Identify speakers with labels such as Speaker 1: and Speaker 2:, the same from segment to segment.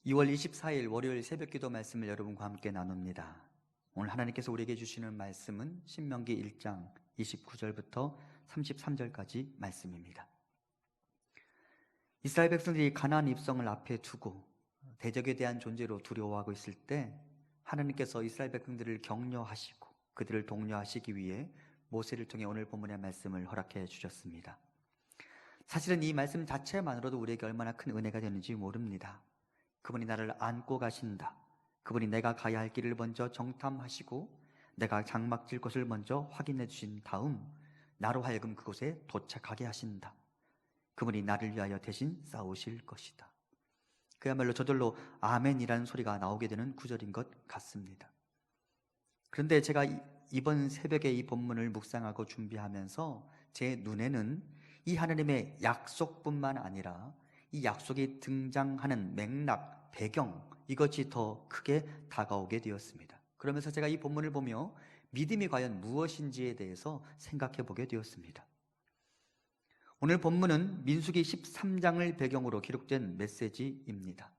Speaker 1: 2월 24일 월요일 새벽기도 말씀을 여러분과 함께 나눕니다. 오늘 하나님께서 우리에게 주시는 말씀은 신명기 1장 29절부터 33절까지 말씀입니다. 이스라엘 백성들이 가나안 입성을 앞에 두고 대적에 대한 존재로 두려워하고 있을 때 하나님께서 이스라엘 백성들을 격려하시고 그들을 독려하시기 위해 모세를 통해 오늘 본문의 말씀을 허락해 주셨습니다. 사실은 이 말씀 자체만으로도 우리에게 얼마나 큰 은혜가 되는지 모릅니다. 그분이 나를 안고 가신다. 그분이 내가 가야 할 길을 먼저 정탐하시고 내가 장막 질 곳을 먼저 확인해 주신 다음 나로 하여금 그곳에 도착하게 하신다. 그분이 나를 위하여 대신 싸우실 것이다. 그야말로 저절로 아멘이라는 소리가 나오게 되는 구절인 것 같습니다. 그런데 제가 이번 새벽에 이 본문을 묵상하고 준비하면서 제 눈에는 이 하나님의 약속뿐만 아니라 이 약속이 등장하는 맥락, 배경, 이것이 더 크게 다가오게 되었습니다. 그러면서 제가 이 본문을 보며 믿음이 과연 무엇인지에 대해서 생각해 보게 되었습니다. 오늘 본문은 민수기 13장을 배경으로 기록된 메시지입니다.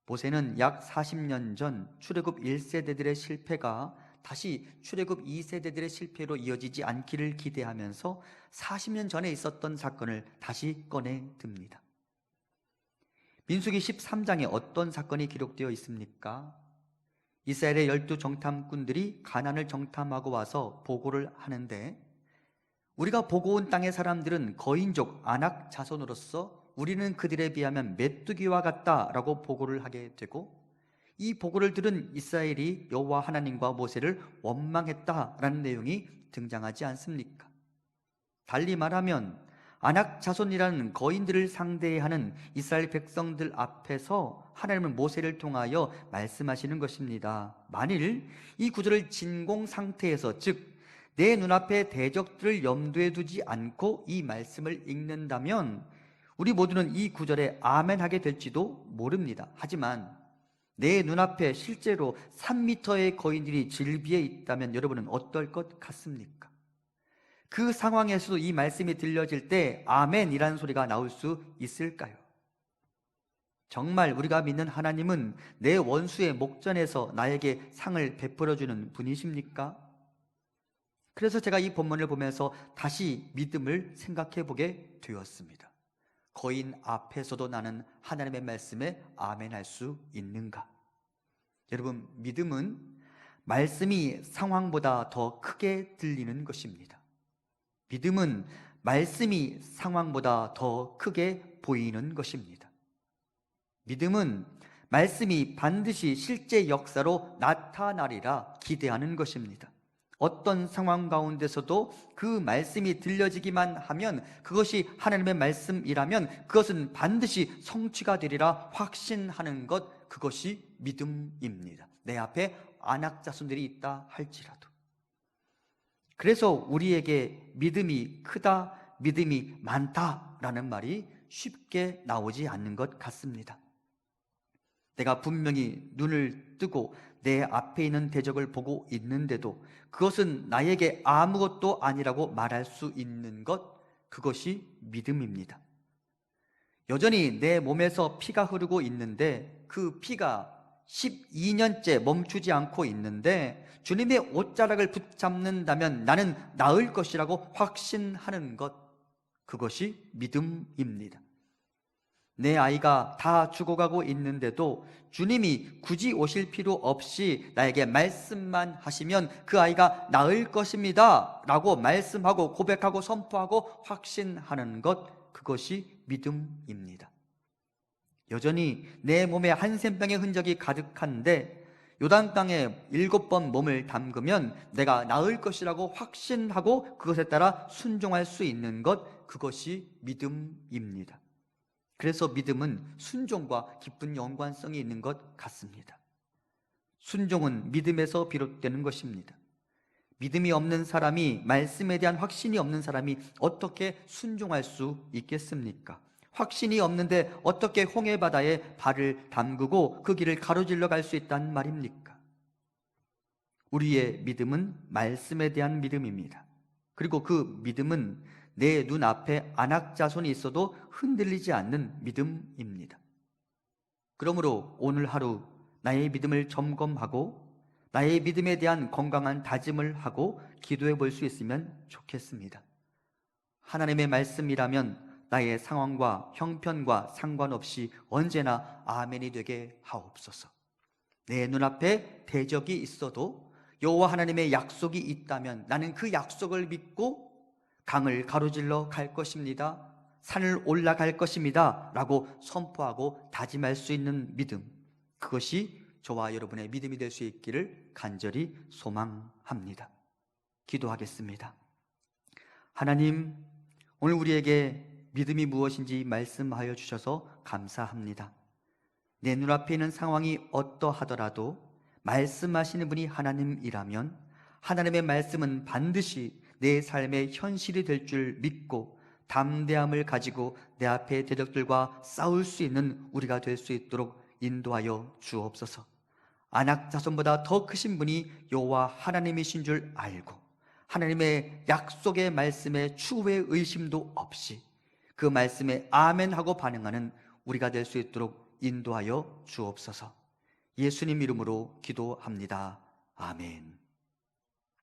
Speaker 1: 모세는 약 40년 전 출애굽 1세대들의 실패가 다시 출애굽 2세대들의 실패로 이어지지 않기를 기대하면서 40년 전에 있었던 사건을 다시 꺼내 듭니다. 민수기 13장에 어떤 사건이 기록되어 있습니까? 이스라엘의 12 정탐꾼들이 가나안을 정탐하고 와서 보고를 하는데 우리가 보고 온 땅의 사람들은 거인족 아낙 자손으로서 우리는 그들에 비하면 메뚜기와 같다라고 보고를 하게 되고 이 보고를 들은 이스라엘이 여호와 하나님과 모세를 원망했다라는 내용이 등장하지 않습니까? 달리 말하면 아낙 자손이라는 거인들을 상대하는 이스라엘 백성들 앞에서 하나님은 모세를 통하여 말씀하시는 것입니다. 만일 이 구절을 진공 상태에서 즉 내 눈앞에 대적들을 염두에 두지 않고 이 말씀을 읽는다면 우리 모두는 이 구절에 아멘하게 될지도 모릅니다. 하지만 내 눈앞에 실제로 3m의 거인들이 질비해 있다면 여러분은 어떨 것 같습니까? 그 상황에서도 이 말씀이 들려질 때 아멘이라는 소리가 나올 수 있을까요? 정말 우리가 믿는 하나님은 내 원수의 목전에서 나에게 상을 베풀어주는 분이십니까? 그래서 제가 이 본문을 보면서 다시 믿음을 생각해 보게 되었습니다. 거인 앞에서도 나는 하나님의 말씀에 아멘할 수 있는가? 여러분, 믿음은 말씀이 상황보다 더 크게 들리는 것입니다. 믿음은 말씀이 상황보다 더 크게 보이는 것입니다. 믿음은 말씀이 반드시 실제 역사로 나타나리라 기대하는 것입니다. 어떤 상황 가운데서도 그 말씀이 들려지기만 하면 그것이 하나님의 말씀이라면 그것은 반드시 성취가 되리라 확신하는 것, 그것이 믿음입니다. 내 앞에 아낙 자손들이 있다 할지라도. 그래서 우리에게 믿음이 크다, 믿음이 많다라는 말이 쉽게 나오지 않는 것 같습니다. 내가 분명히 눈을 뜨고 내 앞에 있는 대적을 보고 있는데도 그것은 나에게 아무것도 아니라고 말할 수 있는 것, 그것이 믿음입니다. 여전히 내 몸에서 피가 흐르고 있는데 그 피가 12년째 멈추지 않고 있는데 주님의 옷자락을 붙잡는다면 나는 나을 것이라고 확신하는 것, 그것이 믿음입니다. 내 아이가 다 죽어가고 있는데도 주님이 굳이 오실 필요 없이 나에게 말씀만 하시면 그 아이가 나을 것입니다 라고 말씀하고 고백하고 선포하고 확신하는 것, 그것이 믿음입니다. 여전히 내 몸에 한센병의 흔적이 가득한데 요단강에 7번 몸을 담그면 내가 나을 것이라고 확신하고 그것에 따라 순종할 수 있는 것, 그것이 믿음입니다. 그래서 믿음은 순종과 깊은 연관성이 있는 것 같습니다. 순종은 믿음에서 비롯되는 것입니다. 믿음이 없는 사람이, 말씀에 대한 확신이 없는 사람이 어떻게 순종할 수 있겠습니까? 확신이 없는데 어떻게 홍해바다에 발을 담그고 그 길을 가로질러 갈 수 있다는 말입니까? 우리의 믿음은 말씀에 대한 믿음입니다. 그리고 그 믿음은 내 눈앞에 아낙 자손이 있어도 흔들리지 않는 믿음입니다. 그러므로 오늘 하루 나의 믿음을 점검하고 나의 믿음에 대한 건강한 다짐을 하고 기도해 볼 수 있으면 좋겠습니다. 하나님의 말씀이라면 나의 상황과 형편과 상관없이 언제나 아멘이 되게 하옵소서. 내 눈앞에 대적이 있어도 여호와 하나님의 약속이 있다면 나는 그 약속을 믿고 강을 가로질러 갈 것입니다, 산을 올라갈 것입니다 라고 선포하고 다짐할 수 있는 믿음, 그것이 저와 여러분의 믿음이 될 수 있기를 간절히 소망합니다. 기도하겠습니다. 하나님, 오늘 우리에게 믿음이 무엇인지 말씀하여 주셔서 감사합니다. 내 눈앞에 있는 상황이 어떠하더라도 말씀하시는 분이 하나님이라면 하나님의 말씀은 반드시 내 삶의 현실이 될 줄 믿고 담대함을 가지고 내 앞에 대적들과 싸울 수 있는 우리가 될 수 있도록 인도하여 주옵소서. 아낙 자손보다 더 크신 분이 여호와 하나님이신 줄 알고 하나님의 약속의 말씀에 추후의 의심도 없이 그 말씀에 아멘하고 반응하는 우리가 될 수 있도록 인도하여 주옵소서. 예수님 이름으로 기도합니다. 아멘.